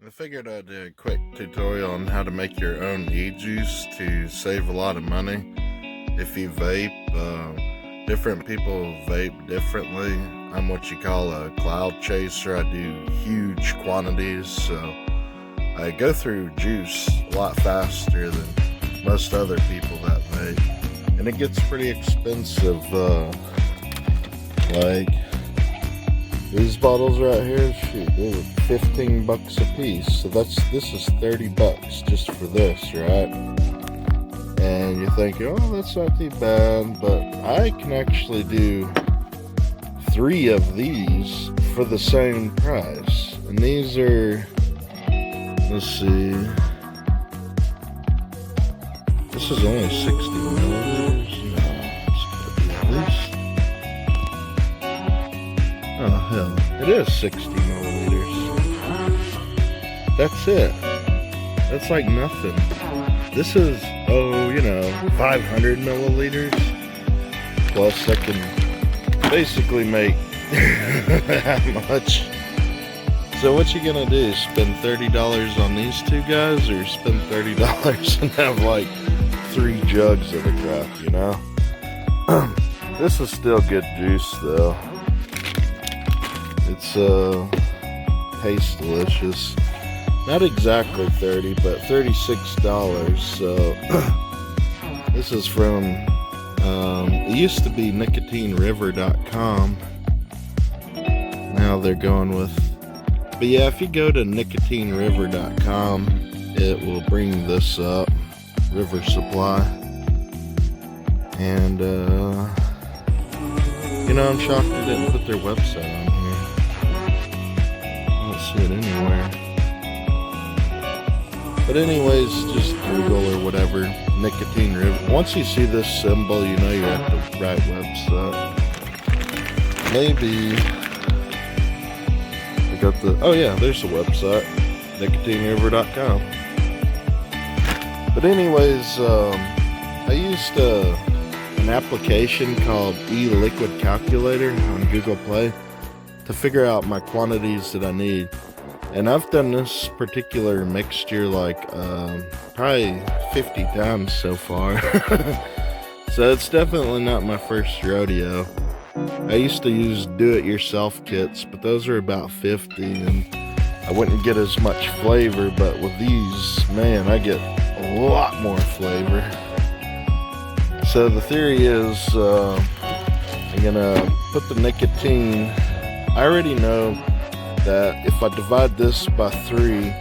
I figured I'd do a quick tutorial on how to make your own e-juice to save a lot of money. If you vape, different people vape differently. I'm what you call a cloud chaser. I do huge quantities, so I go through juice a lot faster than most other people that vape. And it gets pretty expensive, like these bottles right here, shoot, they're 15 bucks a piece. So this is 30 bucks just for this, right? And you think, oh, that's not too bad, but I can actually do 3 of these for the same price. And these are, let's see, this is only 60 milliliters. No, it's gotta be at least, oh hell, it is 60 milliliters. That's it. That's like nothing. This is, 500 milliliters. Plus I can basically make that much. So what you gonna do? Spend $30 on these two guys, or spend $30 and have like 3 jugs of the crap, you know? This is still good juice though. It's tastes delicious. Not exactly 30, but $36. So this is from it used to be nicotineriver.com. Now they're going with, but yeah, if you go to nicotineriver.com, it will bring this up, River Supply. And I'm shocked they didn't put their website on here. I don't see it anywhere. But anyways, just Google or whatever, Nicotine River. Once you see this symbol, you know you're at the right website. Maybe I got the, oh yeah, there's the website, nicotineriver.com. But anyways, I used an application called e-liquid calculator on Google Play to figure out my quantities that I need. And I've done this particular mixture like probably 50 times so far. So it's definitely not my first rodeo. I used to use do-it-yourself kits, but those are about 50 and I wouldn't get as much flavor. But with these, man, I get a lot more flavor. So the theory is I'm gonna put the nicotine. I already know that if I divide this by 3,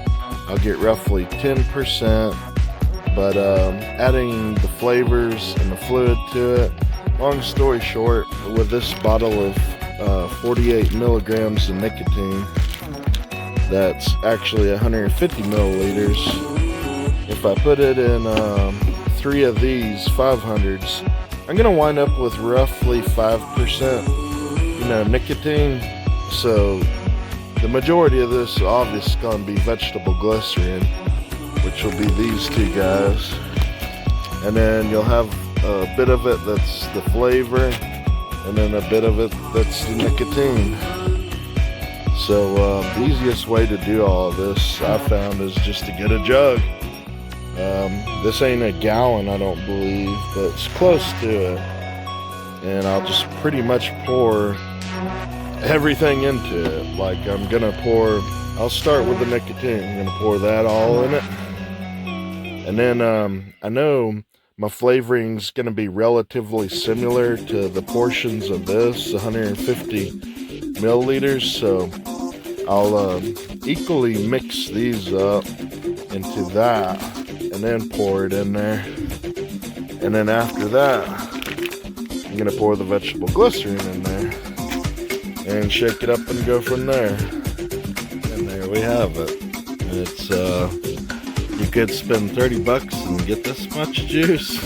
I'll get roughly 10%, but adding the flavors and the fluid to it, long story short, with this bottle of 48 milligrams of nicotine, that's actually 150 milliliters. If I put it in 3 of these 500s, I'm gonna wind up with roughly 5% nicotine. So the majority of this obviously is going to be vegetable glycerin, which will be these 2 guys. And then you'll have a bit of it that's the flavor, and then a bit of it that's the nicotine. So the easiest way to do all of this, I found, is just to get a jug. This ain't a gallon, I don't believe, but it's close to it. And I'll just pretty much pour everything into it. Like I'll start with the nicotine. I'm gonna pour that all in it, and then I know my flavoring's gonna be relatively similar to the portions of this 150 milliliters, so I'll equally mix these up into that and then pour it in there. And then after that, I'm gonna pour the vegetable glycerin in there and shake it up and go from there. And there we have it. It's you could spend 30 bucks and get this much juice,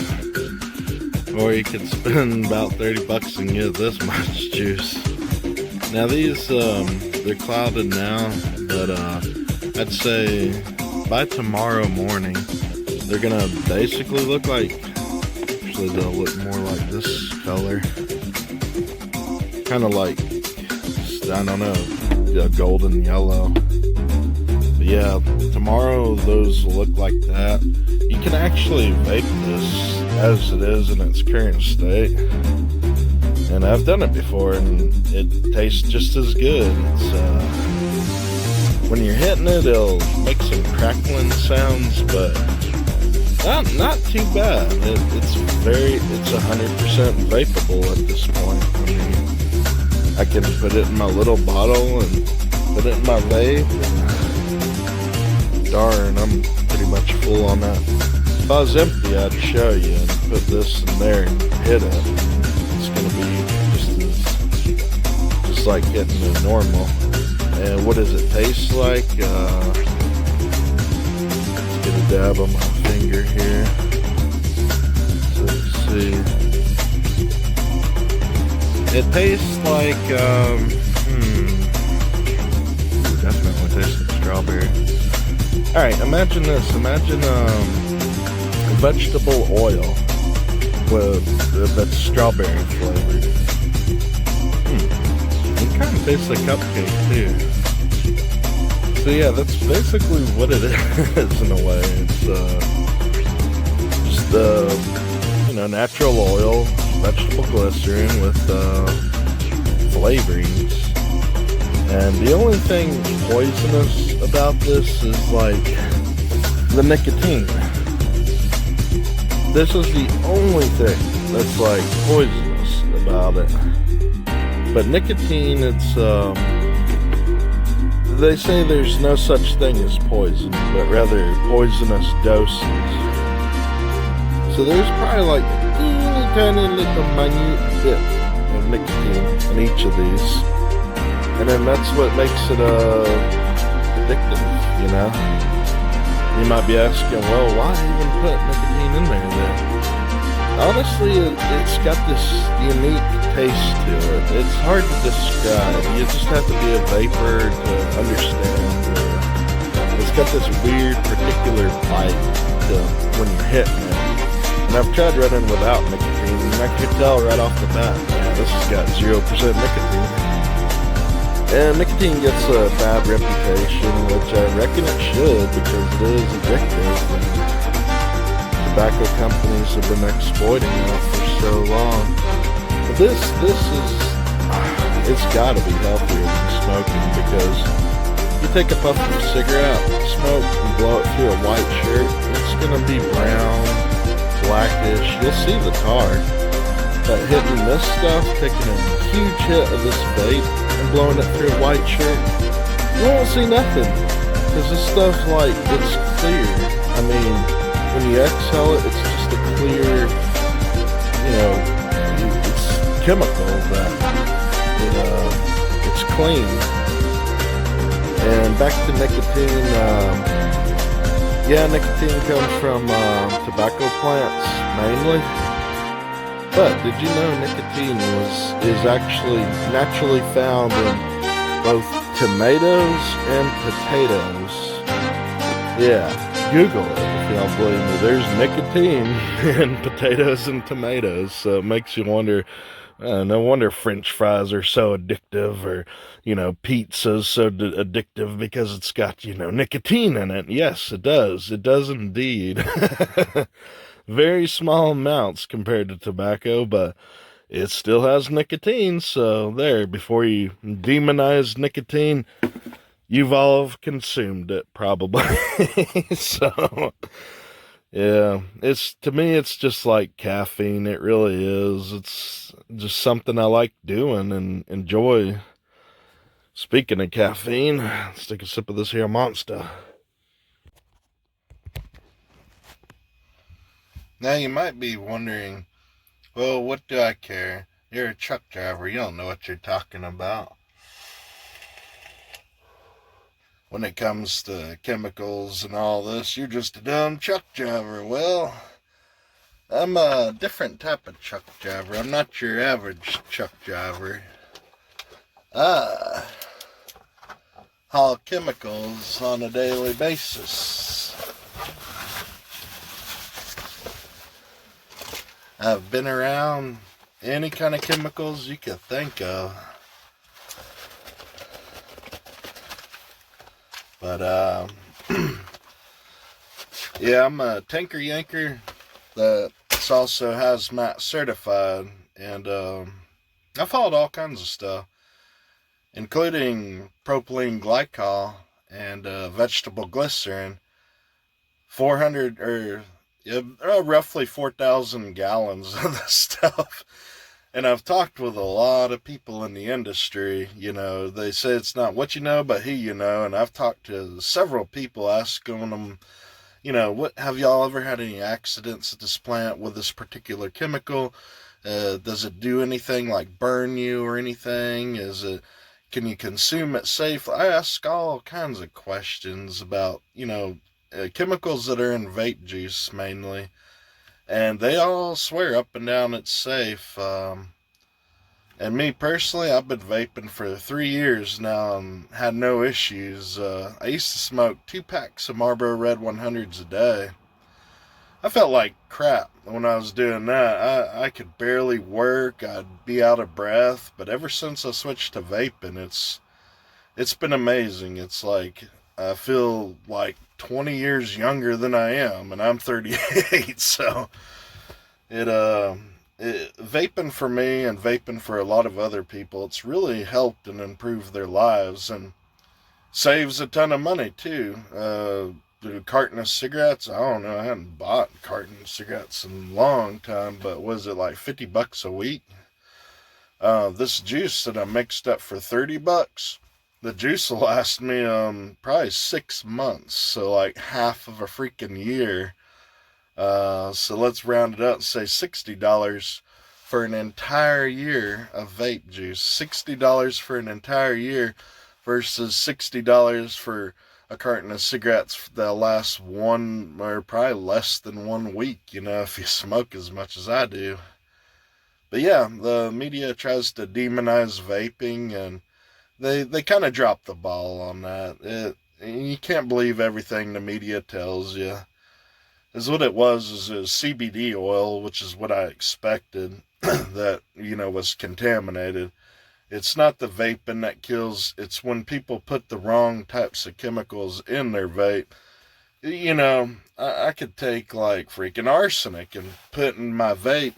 or you could spend about 30 bucks and get this much juice. Now these they're clouded now, but I'd say by tomorrow morning they're gonna basically look like, actually they'll look more like this color, kind of like, I don't know, golden yellow. But yeah, tomorrow those will look like that. You can actually vape this as it is in its current state. And I've done it before, and it tastes just as good. It's, when you're hitting it, it'll make some crackling sounds, but not too bad. It's 100% vapeable at this point. I mean, I can put it in my little bottle and put it in my vape. And darn, I'm pretty much full on that. If I was empty, I'd show you and put this in there and hit it. It's gonna be just like hitting a normal. And what does it taste like? Let's get a dab on my finger here. So let's see. It tastes like, definitely tastes like strawberry. Alright, imagine this. Imagine vegetable oil that's strawberry flavored. It kind of tastes like cupcake too. So yeah, that's basically what it is in a way. It's just natural oil, vegetable glycerin with flavorings. And the only thing poisonous about this is like the nicotine. This is the only thing that's like poisonous about it. But nicotine, it's they say there's no such thing as poison, but rather poisonous doses. So there's probably like a tiny little minute bit of nicotine in each of these. And then that's what makes it addictive, you know? You might be asking, well, why even put nicotine in there then? Honestly, it's got this unique taste to it. It's hard to describe. You just have to be a vapor to understand. It's got this weird particular bite to when you're hitting it. And I've tried running without nicotine, and I could tell right off the bat, man, this has got 0% nicotine. And nicotine gets a bad reputation, which I reckon it should, because it is addictive. And tobacco companies have been exploiting that for so long. But this is, it's got to be healthier than smoking, because you take a puff of a cigarette, smoke, and blow it through a white shirt, it's going to be brown, blackish. You'll see the tar. But hitting this stuff, taking a huge hit of this vape, and blowing it through a white shirt, you won't see nothing, because this stuff, like, it's clear. I mean, when you exhale it, it's just a clear, it's chemical that it's clean. And back to nicotine, nicotine comes from tobacco plants mainly. But did you know nicotine is actually naturally found in both tomatoes and potatoes? Yeah, Google it if y'all believe me. There's nicotine in potatoes and tomatoes, so it makes you wonder. No wonder French fries are so addictive, or pizza's so addictive, because it's got nicotine in it. Yes, it does. It does indeed. Very small amounts compared to tobacco, but it still has nicotine. So there, before you demonize nicotine, you've all consumed it probably. So yeah, to me it's just like caffeine. It really is. It's just something I like doing and enjoy. Speaking of caffeine, let's take a sip of this here Monster. Now you might be wondering, well, what do I care? You're a truck driver, you don't know what you're talking about when it comes to chemicals and all this. You're just a dumb truck driver. Well, I'm a different type of truck driver. I'm not your average truck driver. I haul chemicals on a daily basis. I've been around any kind of chemicals you could think of. But Yeah, I'm a tanker yanker that's also hazmat certified, and I followed all kinds of stuff, including propylene glycol and vegetable glycerin, 400 or roughly 4,000 gallons of this stuff. And I've talked with a lot of people in the industry. They say it's not what you know, but who you know. And I've talked to several people asking them, what have y'all ever had any accidents at this plant with this particular chemical? Does it do anything like burn you or anything? Can you consume it safely? I ask all kinds of questions about, chemicals that are in vape juice mainly. And they all swear up and down it's safe. And me personally, I've been vaping for 3 years now and had no issues. I used to smoke 2 packs of Marlboro Red 100s a day. I felt like crap when I was doing that. I could barely work. I'd be out of breath. But ever since I switched to vaping, it's been amazing. It's like I feel like 20 years younger than I am, and I'm 38. So it vaping for me and vaping for a lot of other people, it's really helped and improved their lives, and saves a ton of money too. The carton of cigarettes, I don't know, I hadn't bought a carton of cigarettes in a long time, but was it like $50 a week? This juice that I mixed up for $30, the juice will last me probably 6 months, so like half of a freaking year. So let's round it up and say $60 for an entire year of vape juice. $60 for an entire year versus $60 for a carton of cigarettes that'll last one or probably less than 1 week, if you smoke as much as I do. But yeah, the media tries to demonize vaping, and they kind of drop the ball on that. You can't believe everything the media tells you. Is what it was CBD oil, which is what I expected, that, was contaminated. It's not the vaping that kills, it's when people put the wrong types of chemicals in their vape. I could take like freaking arsenic and put in my vape,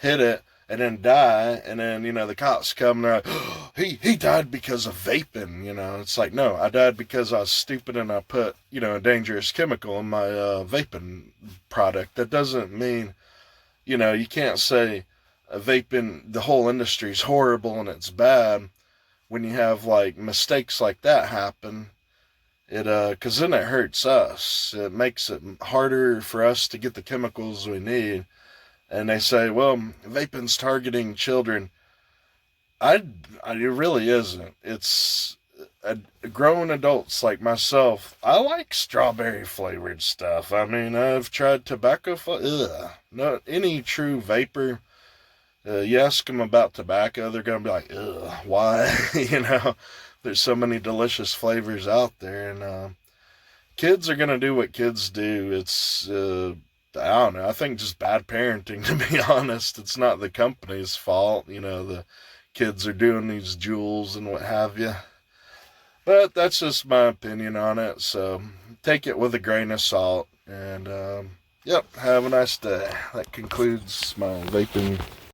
hit it, and then die, and then, the cops come and they're like, oh, he died because of vaping, It's like, no, I died because I was stupid and I put, a dangerous chemical in my vaping product. That doesn't mean, you can't say vaping, the whole industry's horrible and it's bad when you have like mistakes like that happen. Cause then it hurts us. It makes it harder for us to get the chemicals we need. And they say, well, vaping's targeting children. It really isn't. It's grown adults like myself. I like strawberry flavored stuff. I mean, I've tried tobacco. No, any true vapor, you ask them about tobacco, they're going to be like, ugh, why? There's so many delicious flavors out there. And kids are going to do what kids do. It's, I don't know. I think just bad parenting, to be honest. It's not the company's fault. The kids are doing these jewels and what have you. But that's just my opinion on it. So take it with a grain of salt. And, yep, have a nice day. That concludes my vaping